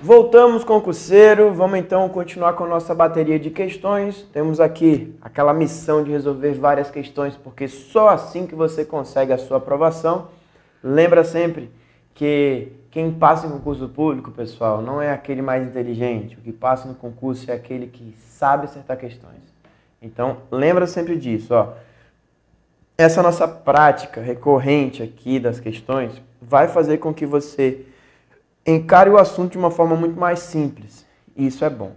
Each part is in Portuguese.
Voltamos, concurseiro. Vamos então continuar com a nossa bateria de questões. Temos aqui aquela missão de resolver várias questões, porque só assim que você consegue a sua aprovação. Lembra sempre que quem passa em concurso público, pessoal, não é aquele mais inteligente. O que passa no concurso é aquele que sabe acertar questões. Então, lembra sempre disso, ó. Essa nossa prática recorrente aqui das questões vai fazer com que você encare o assunto de uma forma muito mais simples. E isso é bom,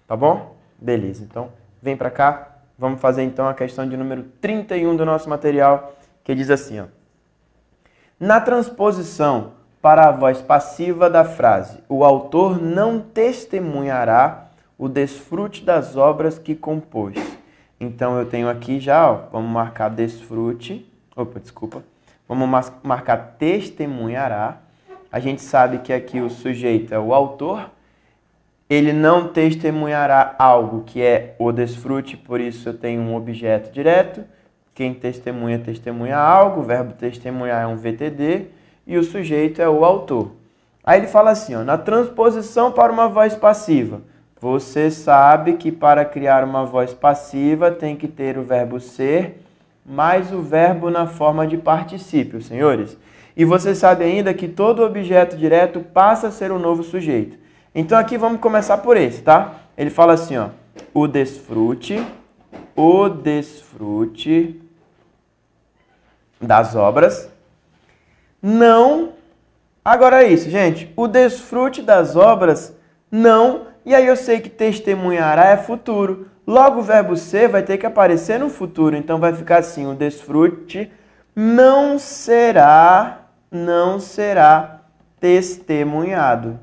tá bom? Beleza, então vem para cá. Vamos fazer então a questão de número 31 do nosso material, que diz assim, ó. Na transposição para a voz passiva da frase, o autor não testemunhará o desfrute das obras que compôs. Então eu tenho aqui já, ó, vamos marcar desfrute, vamos marcar testemunhará. A gente sabe que aqui o sujeito é o autor, ele não testemunhará algo que é o desfrute, por isso eu tenho um objeto direto. Quem testemunha, testemunha algo, o verbo testemunhar é um VTD e o sujeito é o autor. Aí ele fala assim, ó, na transposição para uma voz passiva, você sabe que para criar uma voz passiva tem que ter o verbo ser mais o verbo na forma de particípio, senhores. E você sabe ainda que todo objeto direto passa a ser um novo sujeito. Então aqui vamos começar por esse, tá? Ele fala assim, ó, o desfrute das obras não... Agora é isso, gente, o desfrute das obras não... E aí eu sei que testemunhará é futuro. Logo o verbo ser vai ter que aparecer no futuro. Então vai ficar assim, o desfrute não será testemunhado.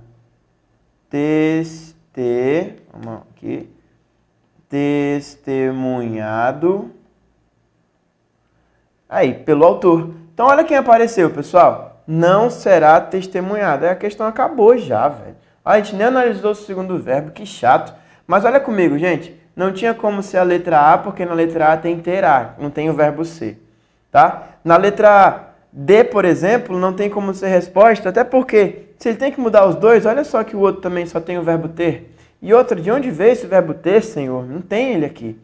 Vamos aqui. Testemunhado. Aí, pelo autor. Então olha quem apareceu, pessoal. Não será testemunhado. Aí a questão acabou já, velho. A gente nem analisou o segundo verbo, que chato. Mas olha comigo, gente. Não tinha como ser a letra A, porque na letra A tem terá, não tem o verbo ser. Tá? Na letra D, por exemplo, não tem como ser resposta, até porque se ele tem que mudar os dois, olha só que o outro também só tem o verbo ter. E outra, de onde veio esse verbo ter, Senhor? Não tem ele aqui.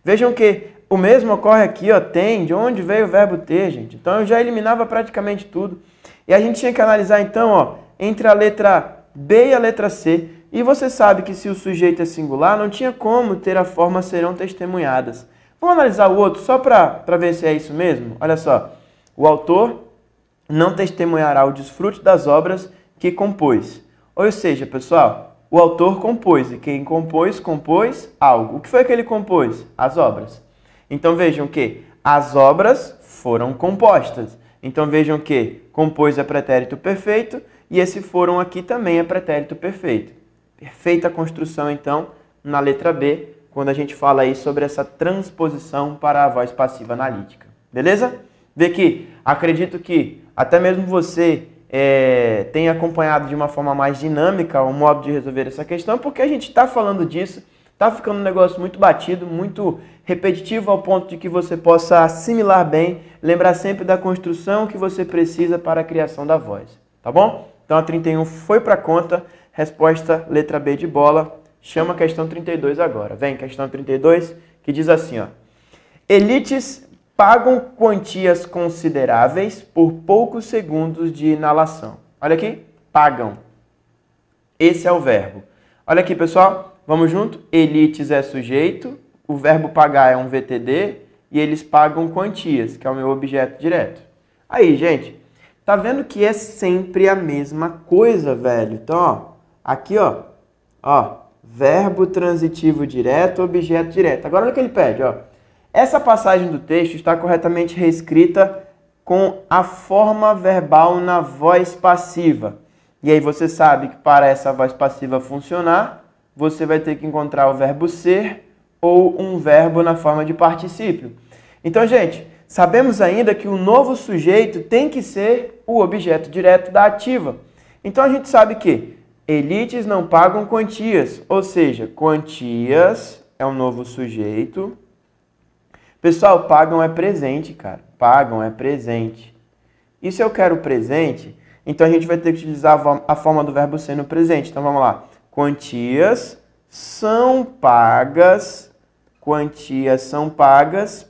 Vejam que o mesmo ocorre aqui, ó, tem, de onde veio o verbo ter, gente. Então eu já eliminava praticamente tudo. E a gente tinha que analisar então, ó, entre a letra B e a letra C. E você sabe que se o sujeito é singular, não tinha como ter a forma serão testemunhadas. Vamos analisar o outro só para ver se é isso mesmo? Olha só. O autor não testemunhará o desfrute das obras que compôs. Ou seja, pessoal, o autor compôs. E quem compôs, compôs algo. O que foi que ele compôs? As obras. Então vejam que as obras foram compostas. Então vejam que compôs é pretérito perfeito. E esse foram aqui também é pretérito perfeito. Perfeita construção, então, na letra B, quando a gente fala aí sobre essa transposição para a voz passiva analítica. Beleza? Vê que acredito que até mesmo você tenha acompanhado de uma forma mais dinâmica o modo de resolver essa questão, porque a gente está falando disso, está ficando um negócio muito batido, muito repetitivo ao ponto de que você possa assimilar bem, lembrar sempre da construção que você precisa para a criação da voz. Tá bom? Então a 31 foi para conta, resposta letra B de bola, chama a questão 32 agora. Vem, questão 32, que diz assim, ó. Elites pagam quantias consideráveis por poucos segundos de inalação. Olha aqui, pagam. Esse é o verbo. Olha aqui, pessoal, vamos junto? Elites é sujeito, o verbo pagar é um VTD e eles pagam quantias, que é o meu objeto direto. Aí, gente... Tá vendo que é sempre a mesma coisa, velho? Então, ó, aqui, ó, verbo transitivo direto, objeto direto. Agora, olha o que ele pede, ó. Essa passagem do texto está corretamente reescrita com a forma verbal na voz passiva. E aí você sabe que para essa voz passiva funcionar, você vai ter que encontrar o verbo ser ou um verbo na forma de particípio. Então, gente... Sabemos ainda que o novo sujeito tem que ser o objeto direto da ativa. Então a gente sabe que elites não pagam quantias, ou seja, quantias é um novo sujeito. Pessoal, pagam é presente, cara. Pagam é presente. E se eu quero presente, Então a gente vai ter que utilizar a forma do verbo ser no presente. Então vamos lá. Quantias são pagas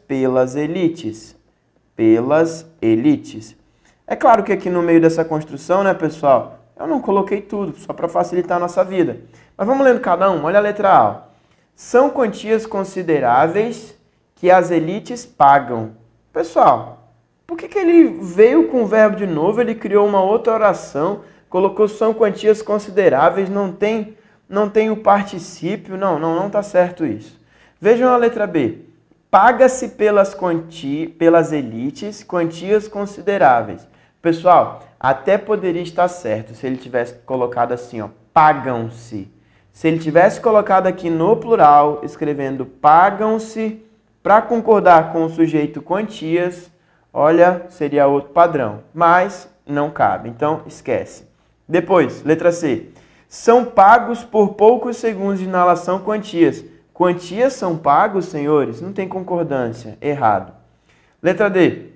pelas elites. Pelas elites. É claro que aqui no meio dessa construção, né, pessoal, eu não coloquei tudo, só para facilitar a nossa vida. Mas vamos lendo cada um. Olha a letra A. São quantias consideráveis que as elites pagam. Pessoal, por que ele veio com o verbo de novo? Ele criou uma outra oração, colocou são quantias consideráveis, não tem o particípio. Não está certo isso. Vejam a letra B. Paga-se pelas elites quantias consideráveis. Pessoal, até poderia estar certo se ele tivesse colocado assim, ó, pagam-se. Se ele tivesse colocado aqui no plural, escrevendo pagam-se, para concordar com o sujeito quantias, olha, seria outro padrão. Mas não cabe, então esquece. Depois, letra C. São pagos por poucos segundos de inalação quantias. Quantias são pagos, senhores? Não tem concordância. Errado. Letra D.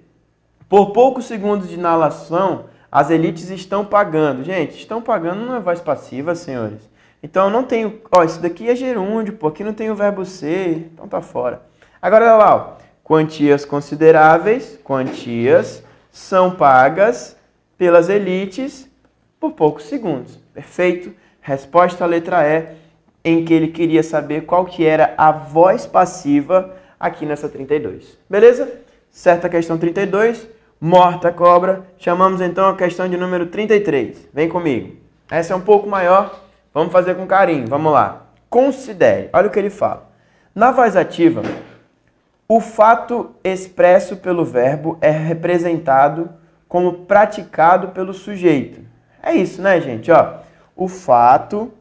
Por poucos segundos de inalação, as elites estão pagando. Gente, estão pagando não é voz passiva, senhores. Então, eu não tenho... Ó, isso daqui é gerúndio, pô. Aqui não tem o verbo ser, então tá fora. Agora, olha lá, ó. Quantias consideráveis, quantias, são pagas pelas elites por poucos segundos. Perfeito? Resposta à letra E, em que ele queria saber qual que era a voz passiva aqui nessa 32. Beleza? Certa questão 32, morta a cobra. Chamamos então a questão de número 33. Vem comigo. Essa é um pouco maior, vamos fazer com carinho. Vamos lá. Considere. Olha o que ele fala. Na voz ativa, o fato expresso pelo verbo é representado como praticado pelo sujeito. É isso, né, gente? Ó, o fato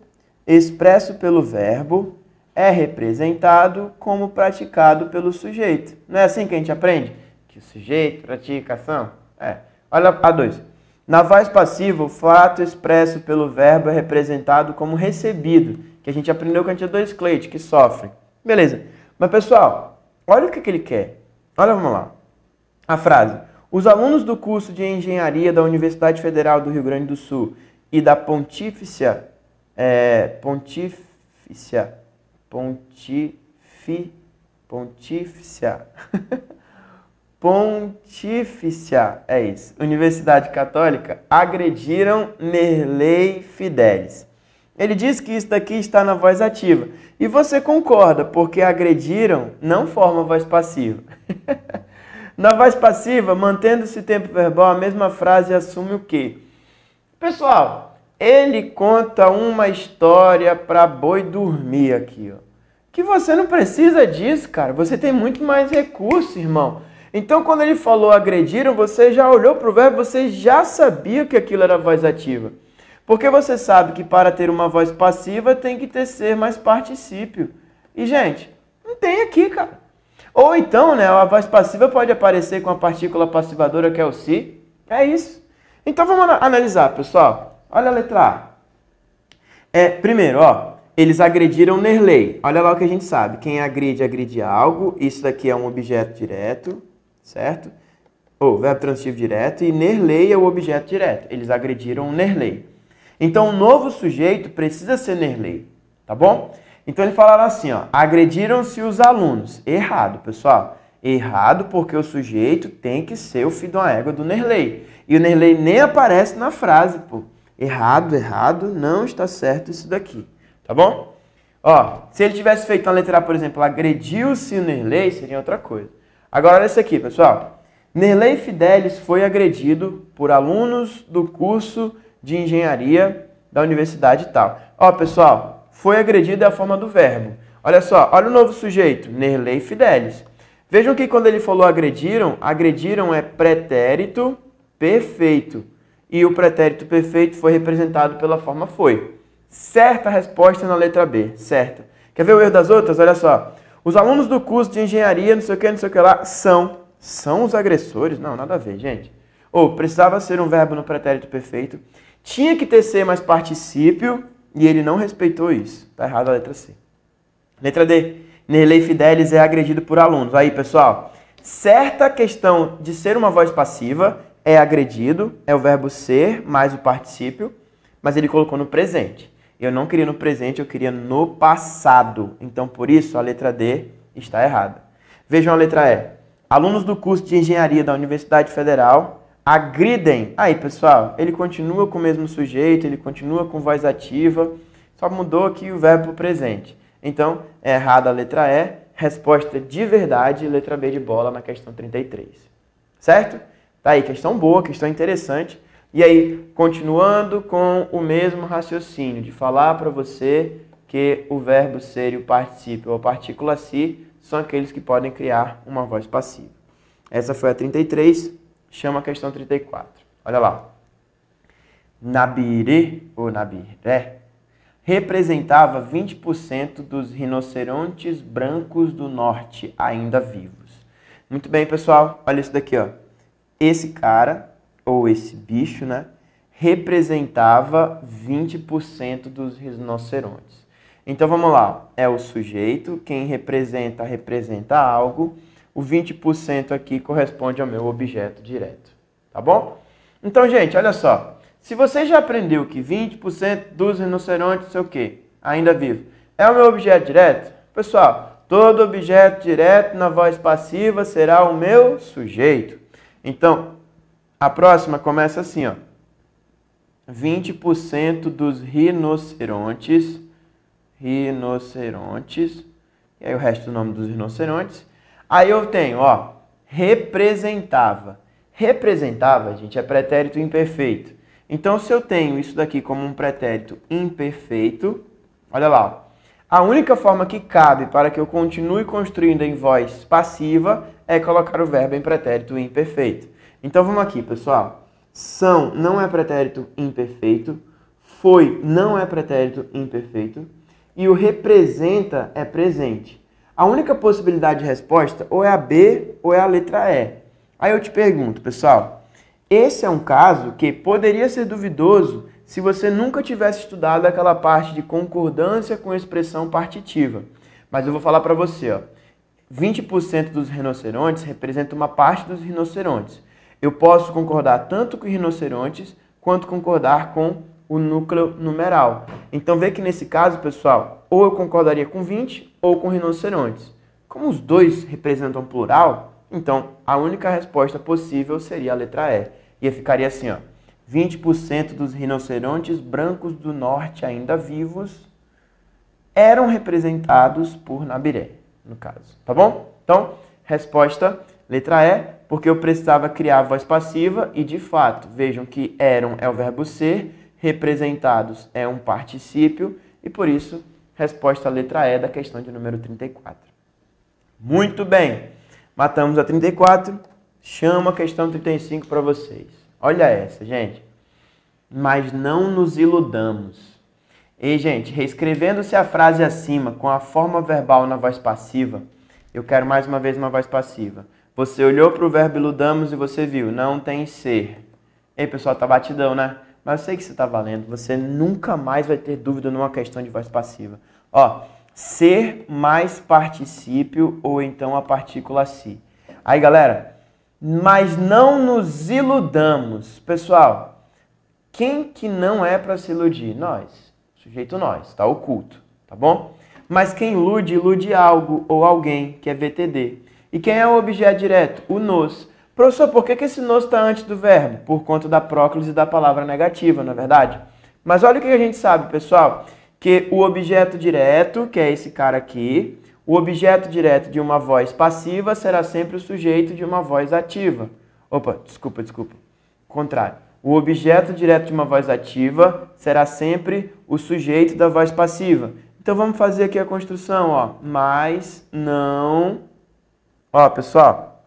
expresso pelo verbo é representado como praticado pelo sujeito. Não é assim que a gente aprende? Que o sujeito pratica a ação? Olha a 2. Na voz passiva, o fato expresso pelo verbo é representado como recebido, que a gente aprendeu com a tia 2 Cleide, que sofre. Beleza. Mas, pessoal, olha o que ele quer. Olha, vamos lá. A frase. Os alunos do curso de Engenharia da Universidade Federal do Rio Grande do Sul e da Pontíficia é isso, Universidade Católica, agrediram Nerlei Fidelis. Ele diz que isso daqui está na voz ativa. E você concorda, porque agrediram não forma voz passiva. Na voz passiva, mantendo-se tempo verbal, a mesma frase assume o quê? Pessoal, ele conta uma história para boi dormir aqui, ó. Que você não precisa disso, cara. Você tem muito mais recurso, irmão. Então, quando ele falou agrediram, você já olhou para o verbo, você já sabia que aquilo era voz ativa. Porque você sabe que para ter uma voz passiva tem que ter ser mais particípio. E, gente, não tem aqui, cara. Ou então, né, a voz passiva pode aparecer com a partícula passivadora que é o se. É isso. Então, vamos analisar, pessoal. Olha a letra A. Primeiro, ó, eles agrediram Nerlei. Olha lá o que a gente sabe. Quem agride, agride algo. Isso daqui é um objeto direto, certo? Ou verbo transitivo direto. E Nerlei é o objeto direto. Eles agrediram Nerlei. Então, o novo sujeito precisa ser Nerlei, tá bom? Então, ele falaram assim, ó, agrediram-se os alunos. Errado, pessoal. Errado porque o sujeito tem que ser o filho de uma égua do Nerlei. E o Nerlei nem aparece na frase, pô. Errado, errado, não está certo isso daqui, tá bom? Ó, se ele tivesse feito uma letra A, por exemplo, agrediu-se o Nerlei, seria outra coisa. Agora, olha isso aqui, pessoal. Nerlei Fidelis foi agredido por alunos do curso de engenharia da universidade e tal. Ó, pessoal, foi agredido é a forma do verbo. Olha só, olha o novo sujeito, Nerlei Fidelis. Vejam que quando ele falou agrediram, agrediram é pretérito perfeito. E o pretérito perfeito foi representado pela forma foi. Certa resposta na letra B, certa. Quer ver o erro das outras? Olha só. Os alunos do curso de engenharia, não sei o que lá, são os agressores? Não, nada a ver, gente. Ou precisava ser um verbo no pretérito perfeito. Tinha que ter ser mais particípio e ele não respeitou isso. Tá errado a letra C. Letra D. Nerlei Fidelis é agredido por alunos. Aí, pessoal, certa questão de ser uma voz passiva é agredido, é o verbo ser mais o particípio, mas ele colocou no presente. Eu não queria no presente, eu queria no passado. Então, por isso, a letra D está errada. Vejam a letra E. Alunos do curso de Engenharia da Universidade Federal agridem. Aí, pessoal, ele continua com o mesmo sujeito, ele continua com voz ativa, só mudou aqui o verbo para o presente. Então, é errada a letra E, resposta de verdade, letra B de bola na questão 33. Certo? Tá aí, questão boa, questão interessante. E aí, continuando com o mesmo raciocínio, de falar para você que o verbo ser e o particípio ou a partícula si são aqueles que podem criar uma voz passiva. Essa foi a 33, chama a questão 34. Olha lá. Nabire, ou Nabiré, representava 20% dos rinocerontes brancos do norte ainda vivos. Muito bem, pessoal, olha isso daqui, ó. Esse cara, ou esse bicho, né, representava 20% dos rinocerontes. Então vamos lá, é o sujeito, quem representa algo, o 20% aqui corresponde ao meu objeto direto, tá bom? Então, gente, olha só, se você já aprendeu que 20% dos rinocerontes, sei o quê, ainda vivo, é o meu objeto direto, pessoal, todo objeto direto na voz passiva será o meu sujeito. Então, a próxima começa assim, ó. 20% dos rinocerontes, e aí o resto do nome dos rinocerontes. Aí eu tenho, ó, representava. Representava, gente, é pretérito imperfeito. Então, se eu tenho isso daqui como um pretérito imperfeito, olha lá, a única forma que cabe para que eu continue construindo em voz passiva é colocar o verbo em pretérito imperfeito. Então, vamos aqui, pessoal. São não é pretérito imperfeito, foi não é pretérito imperfeito e o representa é presente. A única possibilidade de resposta ou é a B ou é a letra E. Aí eu te pergunto, pessoal, esse é um caso que poderia ser duvidoso se você nunca tivesse estudado aquela parte de concordância com expressão partitiva. Mas eu vou falar para você, ó. 20% dos rinocerontes representa uma parte dos rinocerontes. Eu posso concordar tanto com rinocerontes quanto concordar com o núcleo numeral. Então, vê que nesse caso, pessoal, ou eu concordaria com 20 ou com rinocerontes. Como os dois representam plural, então a única resposta possível seria a letra E. E ficaria assim, ó. 20% dos rinocerontes brancos do norte ainda vivos eram representados por Nabiré, no caso. Tá bom? Então, resposta letra E, porque eu precisava criar a voz passiva e, de fato, vejam que eram é o verbo ser, representados é um particípio e, por isso, resposta letra E da questão de número 34. Muito bem. Matamos a 34. Chamo a questão 35 para vocês. Olha essa, gente. Mas não nos iludamos. E, gente, reescrevendo-se a frase acima com a forma verbal na voz passiva, eu quero mais uma vez uma voz passiva. Você olhou para o verbo iludamos e você viu, não tem ser. Ei, pessoal, tá batidão, né? Mas eu sei que você tá valendo. Você nunca mais vai ter dúvida numa questão de voz passiva. Ó, ser mais particípio ou então a partícula si. Aí, galera, mas não nos iludamos. Pessoal, quem que não é para se iludir? Nós. Sujeito nós, tá oculto, tá bom? Mas quem ilude, ilude algo ou alguém, que é VTD. E quem é o objeto direto? O nos. Professor, por que esse nos está antes do verbo? Por conta da próclise da palavra negativa, não é verdade? Mas olha o que a gente sabe, pessoal. Que o objeto direto, que é esse cara aqui, o objeto direto de uma voz passiva será sempre o sujeito de uma voz ativa. Opa, desculpa. Contrário. O objeto direto de uma voz ativa será sempre o sujeito da voz passiva. Então vamos fazer aqui a construção, ó. Mas não... Ó, pessoal.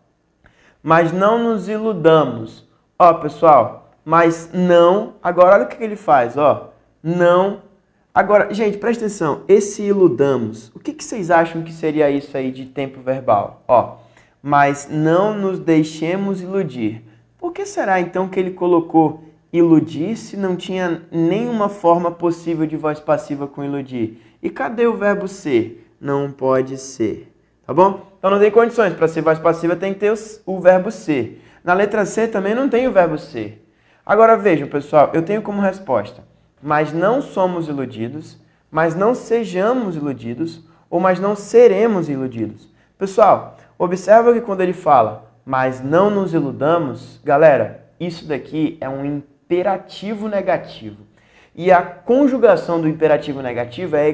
Mas não nos iludamos. Ó, pessoal. Mas não... Agora, olha o que ele faz, ó. Não... Agora, gente, presta atenção. Esse iludamos, o que vocês acham que seria isso aí de tempo verbal? Ó, mas não nos deixemos iludir. Por que será, então, que ele colocou iludir se não tinha nenhuma forma possível de voz passiva com iludir? E cadê o verbo ser? Não pode ser. Tá bom? Então não tem condições. Para ser voz passiva tem que ter o verbo ser. Na letra C também não tem o verbo ser. Agora vejam, pessoal, eu tenho como resposta, mas não somos iludidos, mas não sejamos iludidos, ou mas não seremos iludidos. Pessoal, observa que quando ele fala, mas não nos iludamos, galera, isso daqui é um imperativo negativo. E a conjugação do imperativo negativo é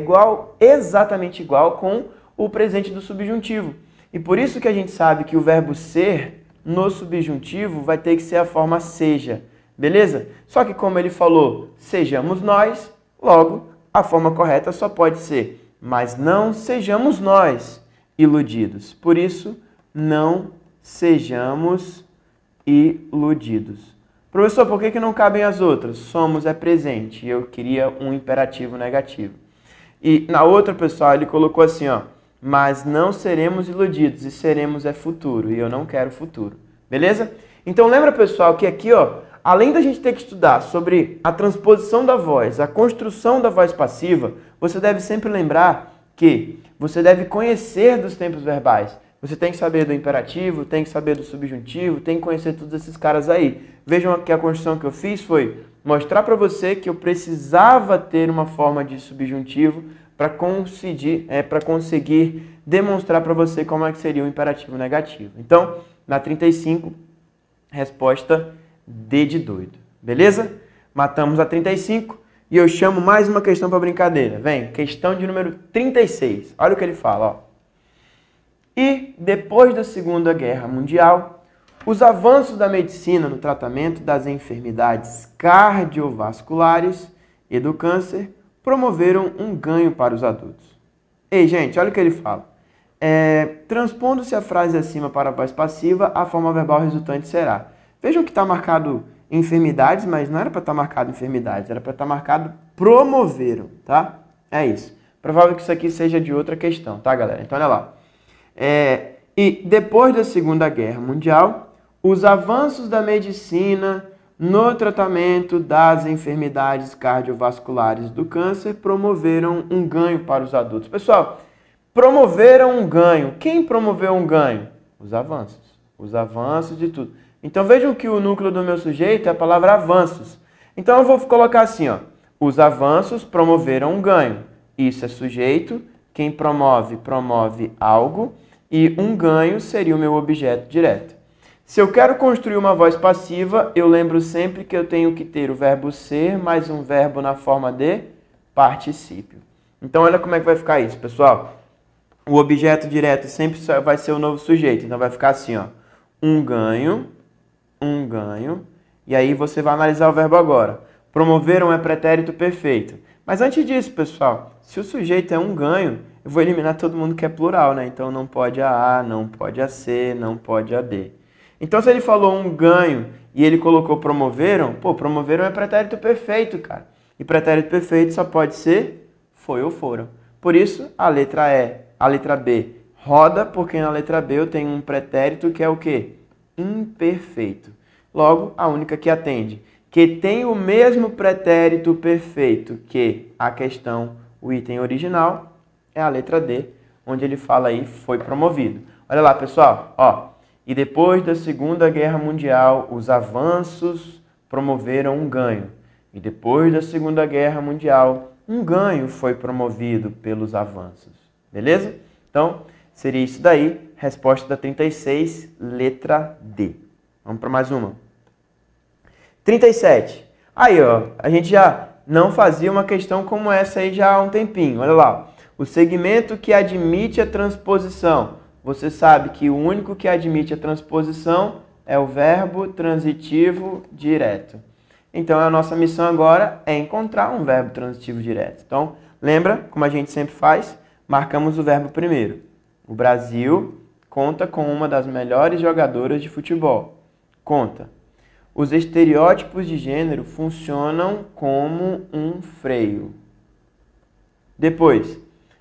exatamente igual com o presente do subjuntivo. E por isso que a gente sabe que o verbo ser no subjuntivo vai ter que ser a forma seja, beleza? Só que como ele falou, sejamos nós, logo a forma correta só pode ser, mas não sejamos nós iludidos. Por isso, não sejamos iludidos. Professor, por que não cabem as outras? Somos é presente. Eu queria um imperativo negativo. E na outra, pessoal, ele colocou assim, ó, mas não seremos iludidos, e seremos é futuro, e eu não quero futuro. Beleza? Então lembra, pessoal, que aqui, ó, além da gente ter que estudar sobre a transposição da voz, a construção da voz passiva, você deve sempre lembrar que você deve conhecer dos tempos verbais. Você tem que saber do imperativo, tem que saber do subjuntivo, tem que conhecer todos esses caras aí. Vejam que a construção que eu fiz foi mostrar para você que eu precisava ter uma forma de subjuntivo para conseguir demonstrar para você como é que seria o imperativo negativo. Então, na 35, resposta D de doido. Beleza? Matamos a 35 e eu chamo mais uma questão para brincadeira. Vem, questão de número 36. Olha o que ele fala, ó. E, depois da Segunda Guerra Mundial, os avanços da medicina no tratamento das enfermidades cardiovasculares e do câncer promoveram um ganho para os adultos. Ei, gente, olha o que ele fala. Transpondo-se a frase acima para a voz passiva, a forma verbal resultante será. Vejam que está marcado enfermidades, mas não era para estar marcado enfermidades, era para estar marcado promoveram, tá? É isso. Provável que isso aqui seja de outra questão, tá, galera? Então, olha lá. E depois da Segunda Guerra Mundial, os avanços da medicina no tratamento das enfermidades cardiovasculares do câncer promoveram um ganho para os adultos. Pessoal, promoveram um ganho. Quem promoveu um ganho? Os avanços. Os avanços de tudo. Então vejam que o núcleo do meu sujeito é a palavra avanços. Então eu vou colocar assim, ó. Os avanços promoveram um ganho. Isso é sujeito. Quem promove, promove algo. E um ganho seria o meu objeto direto. Se eu quero construir uma voz passiva, eu lembro sempre que eu tenho que ter o verbo ser mais um verbo na forma de particípio. Então, olha como é que vai ficar isso, pessoal. O objeto direto sempre vai ser o novo sujeito. Então, vai ficar assim, ó. Um ganho. E aí, você vai analisar o verbo agora. Promoveram é pretérito perfeito. Mas antes disso, pessoal, se o sujeito é um ganho, eu vou eliminar todo mundo que é plural, né? Então, não pode a não pode a C, não pode a D. Então, se ele falou um ganho e ele colocou promoveram, pô, promoveram é pretérito perfeito, cara. E pretérito perfeito só pode ser foi ou foram. Por isso, a letra B roda, porque na letra B eu tenho um pretérito que é o quê? Imperfeito. Logo, a única que atende. Que tem o mesmo pretérito perfeito que a questão, o item original, é a letra D, onde ele fala aí foi promovido. Olha lá, pessoal, ó. E depois da Segunda Guerra Mundial, os avanços promoveram um ganho. E depois da Segunda Guerra Mundial, um ganho foi promovido pelos avanços. Beleza? Então, seria isso daí. Resposta da 36, letra D. Vamos para mais uma. 37. Aí, ó, a gente já não fazia uma questão como essa aí já há um tempinho. Olha lá. O segmento que admite a transposição. Você sabe que o único que admite a transposição é o verbo transitivo direto. Então, a nossa missão agora é encontrar um verbo transitivo direto. Então, lembra, como a gente sempre faz, marcamos o verbo primeiro. O Brasil conta com uma das melhores jogadoras de futebol. Conta. Os estereótipos de gênero funcionam como um freio. Depois,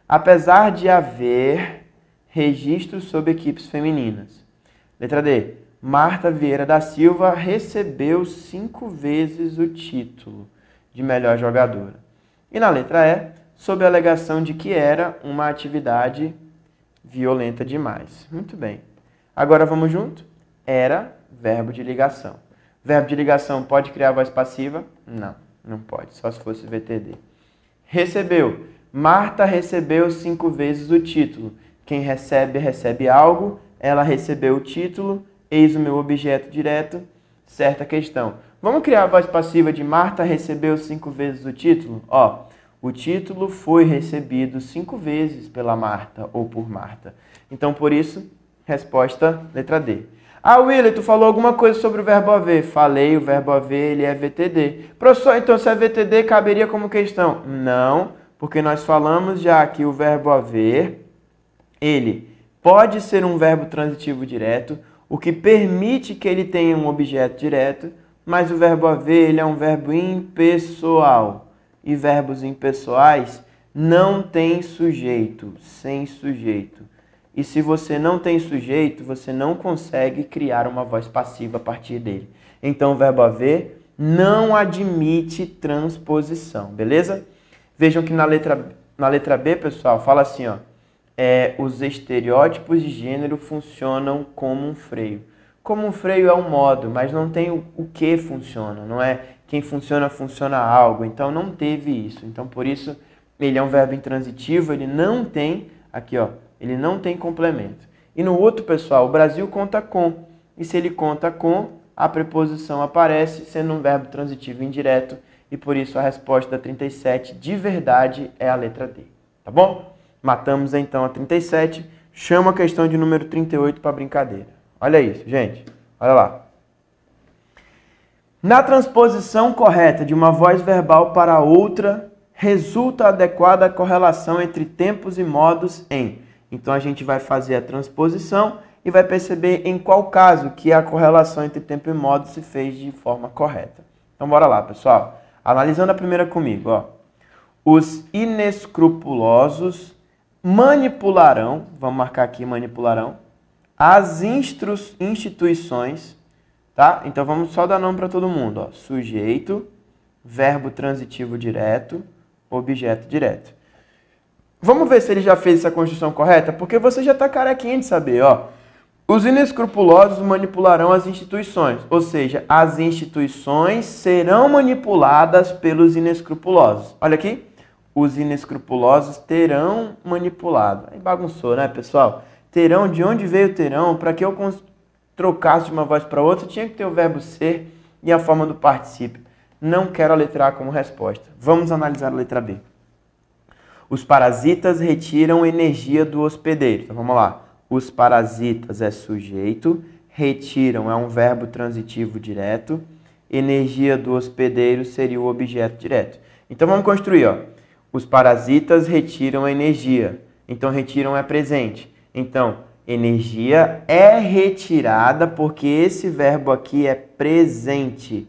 apesar de haver registros sobre equipes femininas. Letra D. Marta Vieira da Silva recebeu 5 vezes o título de melhor jogadora. E na letra E, sob a alegação de que era uma atividade violenta demais. Muito bem. Agora vamos junto? Era verbo de ligação. Verbo de ligação pode criar voz passiva? Não, não pode, só se fosse VTD. Recebeu. Marta recebeu 5 vezes o título. Quem recebe, recebe algo. Ela recebeu o título. Eis o meu objeto direto. Certa questão. Vamos criar a voz passiva de Marta recebeu 5 vezes o título? Ó, o título foi recebido 5 vezes pela Marta ou por Marta. Então, por isso, resposta letra D. Ah, William, tu falou alguma coisa sobre o verbo haver. Falei, o verbo haver, ele é VTD. Professor, então se é VTD, caberia como questão? Não, porque nós falamos já que o verbo haver, ele pode ser um verbo transitivo direto, o que permite que ele tenha um objeto direto, mas o verbo haver, ele é um verbo impessoal. E verbos impessoais não têm sujeito, sem sujeito. E se você não tem sujeito, você não consegue criar uma voz passiva a partir dele. Então, o verbo haver não admite transposição, beleza? Vejam que na letra B, pessoal, fala assim, ó, os estereótipos de gênero funcionam como um freio. Como um freio é um modo, mas não tem o que funciona, não é quem funciona, funciona algo. Então, não teve isso. Então, por isso, ele é um verbo intransitivo, ele não tem, aqui, ó, ele não tem complemento. E no outro, pessoal, o Brasil conta com. E se ele conta com, a preposição aparece sendo um verbo transitivo indireto. E por isso a resposta da 37 de verdade é a letra D. Tá bom? Matamos então a 37. Chama a questão de número 38 para brincadeira. Olha isso, gente. Olha lá. Na transposição correta de uma voz verbal para outra, resulta adequada a correlação entre tempos e modos em... Então, a gente vai fazer a transposição e vai perceber em qual caso que a correlação entre tempo e modo se fez de forma correta. Então, bora lá, pessoal. Analisando a primeira comigo, ó. Os inescrupulosos manipularão, vamos marcar aqui manipularão, as instituições, tá? Então, vamos só dar nome para todo mundo, ó. Sujeito, verbo transitivo direto, objeto direto. Vamos ver se ele já fez essa construção correta? Porque você já está carequinha de saber, ó. Os inescrupulosos manipularão as instituições. Ou seja, as instituições serão manipuladas pelos inescrupulosos. Olha aqui. Os inescrupulosos terão manipulado. Aí bagunçou, né, pessoal? Terão, de onde veio terão? Para que eu trocasse de uma voz para outra, tinha que ter o verbo ser e a forma do particípio. Não quero a letra A como resposta. Vamos analisar a letra B. Os parasitas retiram energia do hospedeiro. Então, vamos lá. Os parasitas é sujeito, retiram é um verbo transitivo direto, energia do hospedeiro seria o objeto direto. Então, vamos construir, ó. Os parasitas retiram a energia. Então, retiram é presente. Então, energia é retirada porque esse verbo aqui é presente.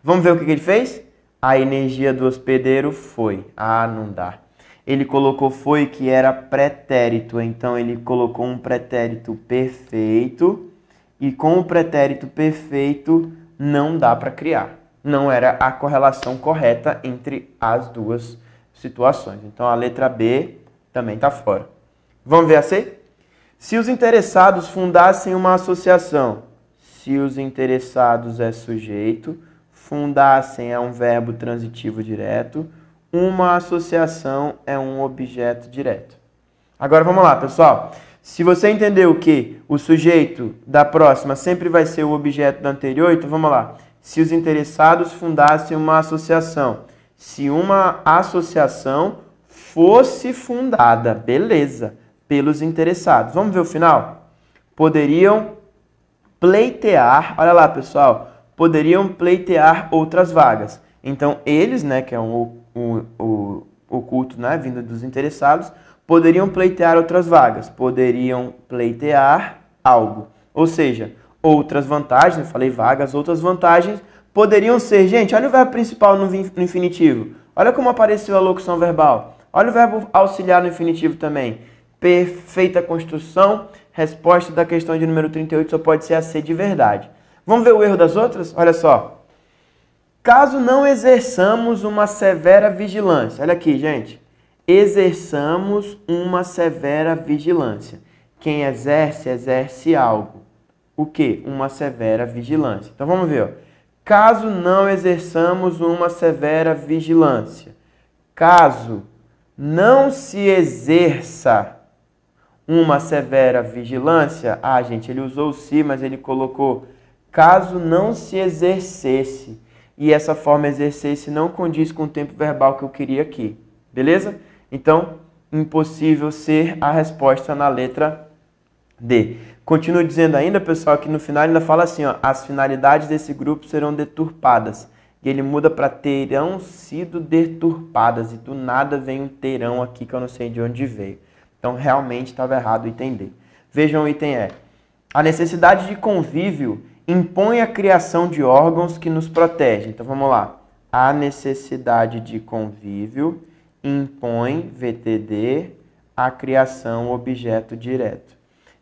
Vamos ver o que ele fez? A energia do hospedeiro foi. Ah, não dá. Ele colocou foi que era pretérito, então ele colocou um pretérito perfeito e com o pretérito perfeito não dá para criar. Não era a correlação correta entre as duas situações. Então a letra B também está fora. Vamos ver a C? Se os interessados fundassem uma associação, se os interessados é sujeito, fundassem é um verbo transitivo direto, uma associação é um objeto direto. Agora vamos lá, pessoal. Se você entendeu que o sujeito da próxima sempre vai ser o objeto da anterior, então vamos lá. Se os interessados fundassem uma associação, se uma associação fosse fundada, beleza, pelos interessados. Vamos ver o final? Poderiam pleitear, olha lá, pessoal, poderiam pleitear outras vagas. Então, eles, né, que é o culto, né, vindo dos interessados, poderiam pleitear outras vagas, poderiam pleitear algo. Ou seja, outras vantagens, eu falei vagas, outras vantagens poderiam ser, gente, olha o verbo principal no infinitivo, olha como apareceu a locução verbal, olha o verbo auxiliar no infinitivo também, perfeita construção, resposta da questão de número 38 só pode ser a C de verdade. Vamos ver o erro das outras? Olha só. Caso não exerçamos uma severa vigilância. Olha aqui, gente. Exerçamos uma severa vigilância. Quem exerce, exerce algo. o quê? Uma severa vigilância. Então vamos ver, ó. Caso não exerçamos uma severa vigilância, caso não se exerça uma severa vigilância, gente, ele usou o se, mas ele colocou caso não se exercesse. E essa forma exercesse não condiz com o tempo verbal que eu queria aqui. Beleza? Então, impossível ser a resposta na letra D. Continuo dizendo ainda, pessoal, que no final ele ainda fala assim, ó, as finalidades desse grupo serão deturpadas. E ele muda para terão sido deturpadas. E do nada vem um terão aqui que eu não sei de onde veio. Então, realmente estava errado o item D. Vejam o item E. A necessidade de convívio impõe a criação de órgãos que nos protegem. Então, vamos lá. A necessidade de convívio impõe, VTD, a criação objeto direto.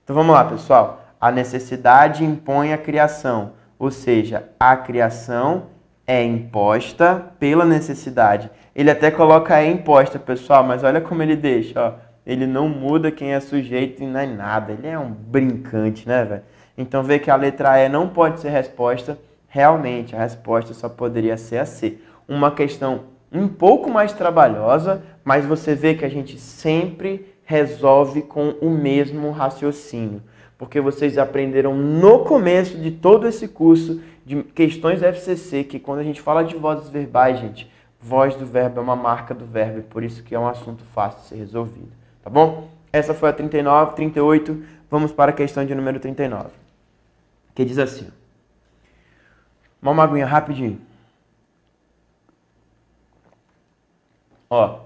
Então, vamos lá, pessoal. A necessidade impõe a criação, ou seja, a criação é imposta pela necessidade. Ele até coloca é imposta, pessoal, mas olha como ele deixa, ó. Ele não muda quem é sujeito e não é nada. Ele é um brincante, né, velho? Então, vê que a letra E não pode ser resposta. Realmente, a resposta só poderia ser a C. Uma questão um pouco mais trabalhosa, mas você vê que a gente sempre resolve com o mesmo raciocínio. Porque vocês aprenderam no começo de todo esse curso de questões FCC, que quando a gente fala de vozes verbais, gente, voz do verbo é uma marca do verbo, e por isso que é um assunto fácil de ser resolvido. Tá bom? Essa foi a 39, 38. Vamos para a questão de número 39. Que diz assim. Uma aguinha rapidinho. Ó,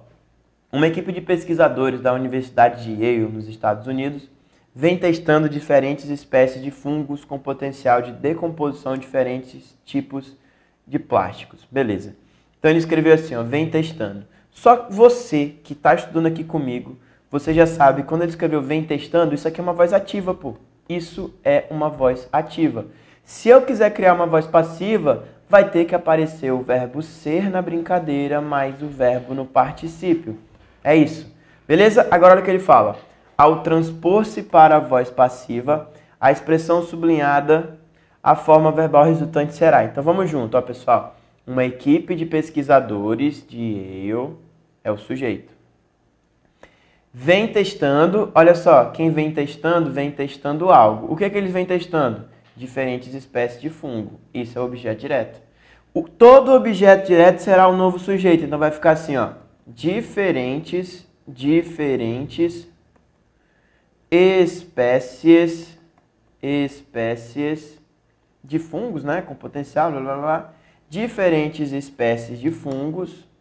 uma equipe de pesquisadores da Universidade de Yale, nos Estados Unidos, vem testando diferentes espécies de fungos com potencial de decomposição de diferentes tipos de plásticos. Beleza. Então ele escreveu assim, ó, vem testando. Só você que está estudando aqui comigo, você já sabe, quando ele escreveu vem testando, isso aqui é uma voz ativa, pô. Isso é uma voz ativa. Se eu quiser criar uma voz passiva, vai ter que aparecer o verbo ser na brincadeira mais o verbo no particípio. É isso. Beleza? Agora olha o que ele fala. Ao transpor-se para a voz passiva, a expressão sublinhada, a forma verbal resultante será. Então vamos junto, ó, pessoal. Uma equipe de pesquisadores de Yale é o sujeito. Vem testando, olha só, quem vem testando algo. O que é que eles vêm testando? Diferentes espécies de fungo. Isso é o objeto direto. Todo objeto direto será o novo sujeito. Então vai ficar assim, ó. Diferentes espécies de fungos, né? Com potencial, blá, blá, blá. Diferentes espécies de fungos.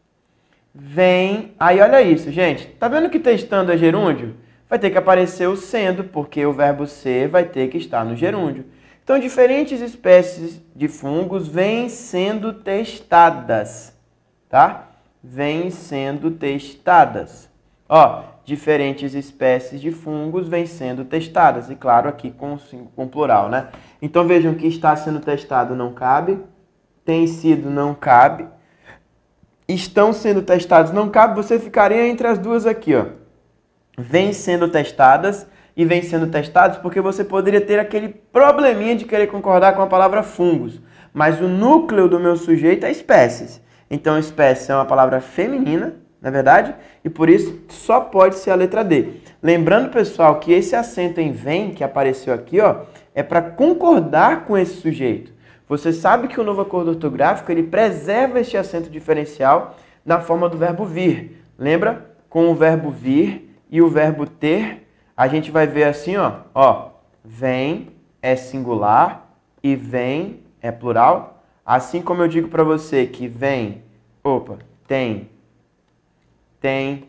Vem, aí olha isso, gente, tá vendo que testando é gerúndio? Vai ter que aparecer o sendo, porque o verbo ser vai ter que estar no gerúndio. Então, diferentes espécies de fungos vêm sendo testadas, tá? Vêm sendo testadas. Ó, diferentes espécies de fungos vêm sendo testadas, e claro, aqui com plural, né? Então, vejam que está sendo testado não cabe, tem sido não cabe, estão sendo testados não cabe, você ficaria entre as duas aqui, ó. Vem sendo testadas e vem sendo testados porque você poderia ter aquele probleminha de querer concordar com a palavra fungos. Mas o núcleo do meu sujeito é espécies. Então, espécies é uma palavra feminina, não é verdade? E por isso só pode ser a letra D. Lembrando, pessoal, que esse acento em vem, que apareceu aqui, ó, é para concordar com esse sujeito. Você sabe que o novo acordo ortográfico ele preserva este acento diferencial na forma do verbo vir. Lembra? Com o verbo vir e o verbo ter, a gente vai ver assim, ó, vem é singular e vem é plural. Assim como eu digo para você que vem, tem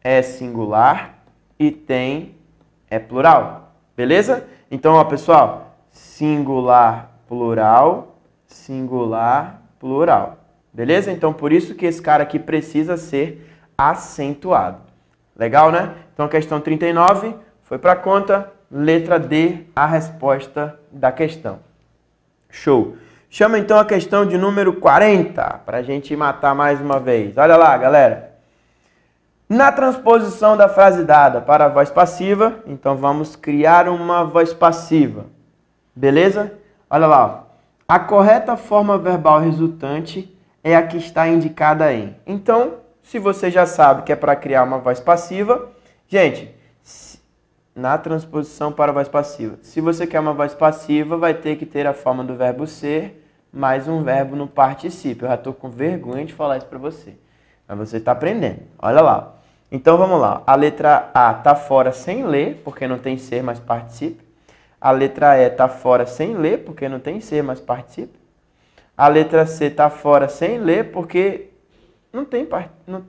é singular e tem é plural. Beleza? Então, ó, pessoal, singular, plural. Beleza? Então, por isso que esse cara aqui precisa ser acentuado. Legal, né? Então, a questão 39 foi para conta. Letra D, a resposta da questão. Show! Chama, então, a questão de número 40, para a gente matar mais uma vez. Olha lá, galera. Na transposição da frase dada para a voz passiva, então, vamos criar uma voz passiva. Beleza? Olha lá, ó. A correta forma verbal resultante é a que está indicada em. Então, se você já sabe que é para criar uma voz passiva, gente, na transposição para a voz passiva, se você quer uma voz passiva, vai ter que ter a forma do verbo ser mais um verbo no particípio. Eu já estou com vergonha de falar isso para você, mas você está aprendendo. Olha lá. Então, vamos lá. A letra A está fora sem ler, porque não tem ser mais particípio. A letra E está fora sem ler, porque não tem ser mais particípio. A letra C está fora sem ler, porque não tem particípio.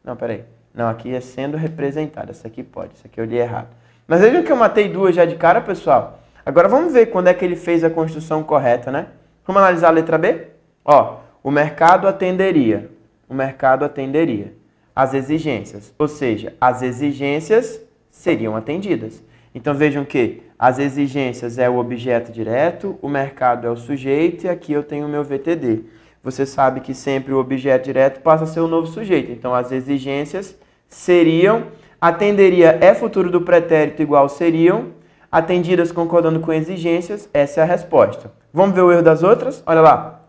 Não, peraí. Não, aqui é sendo representada. Essa aqui pode, essa aqui eu li errado. Mas vejam que eu matei duas já de cara, pessoal. Agora vamos ver quando é que ele fez a construção correta, né? Vamos analisar a letra B? Ó, o mercado atenderia. O mercado atenderia as exigências. Ou seja, as exigências seriam atendidas. Então vejam que as exigências é o objeto direto, o mercado é o sujeito e aqui eu tenho o meu VTD. Você sabe que sempre o objeto direto passa a ser o novo sujeito. Então as exigências seriam, atenderia é futuro do pretérito igual seriam, atendidas concordando com exigências, essa é a resposta. Vamos ver o erro das outras? Olha lá.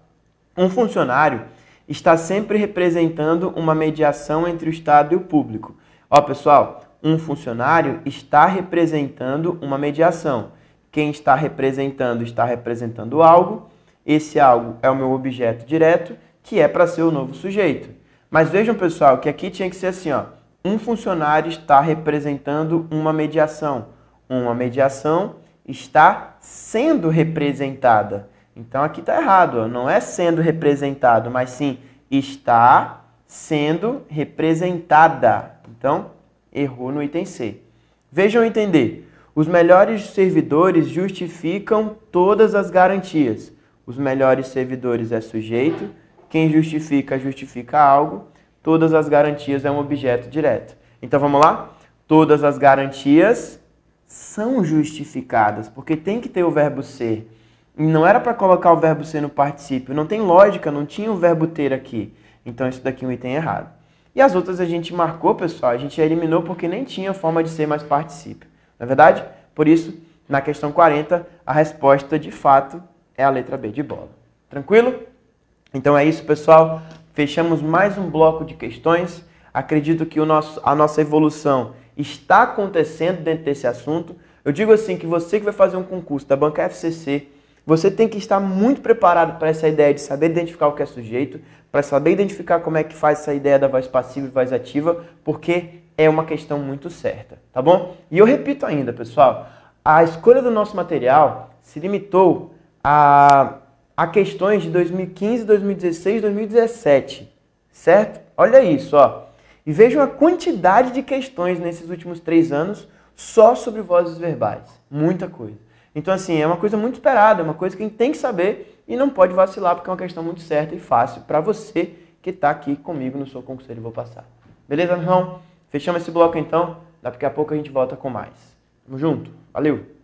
Um funcionário está sempre representando uma mediação entre o Estado e o público. Ó, pessoal, um funcionário está representando uma mediação. Quem está representando algo. Esse algo é o meu objeto direto, que é para ser o novo sujeito. Mas vejam, pessoal, que aqui tinha que ser assim, ó. Um funcionário está representando uma mediação. Uma mediação está sendo representada. Então aqui está errado, ó. Não é sendo representado, mas sim está sendo representada. Então, errou no item C. Vejam entender. Os melhores servidores justificam todas as garantias. Os melhores servidores é sujeito. Quem justifica, justifica algo. Todas as garantias é um objeto direto. Então, vamos lá? Todas as garantias são justificadas, porque tem que ter o verbo ser. E não era para colocar o verbo ser no particípio. Não tem lógica, não tinha o verbo ter aqui. Então, isso daqui é um item errado. E as outras a gente marcou, pessoal, a gente eliminou porque nem tinha forma de ser mais particípio. Não é verdade? Por isso, na questão 40, a resposta, de fato, é a letra B de bola. Tranquilo? Então é isso, pessoal. Fechamos mais um bloco de questões. Acredito que a nossa evolução está acontecendo dentro desse assunto. Eu digo assim, que você que vai fazer um concurso da Banca FCC, você tem que estar muito preparado para essa ideia de saber identificar o que é sujeito, para saber identificar como é que faz essa ideia da voz passiva e voz ativa, porque é uma questão muito certa, tá bom? E eu repito ainda, pessoal, a escolha do nosso material se limitou a questões de 2015, 2016, 2017, certo? Olha isso, ó. E vejam a quantidade de questões nesses últimos 3 anos só sobre vozes verbais. Muita coisa. Então, assim, é uma coisa muito esperada, é uma coisa que a gente tem que saber e não pode vacilar, porque é uma questão muito certa e fácil para você que está aqui comigo no Sou Concurseiro e Vou Passar. Beleza, meu irmão? Fechamos esse bloco então, daqui a pouco a gente volta com mais. Tamo junto, valeu!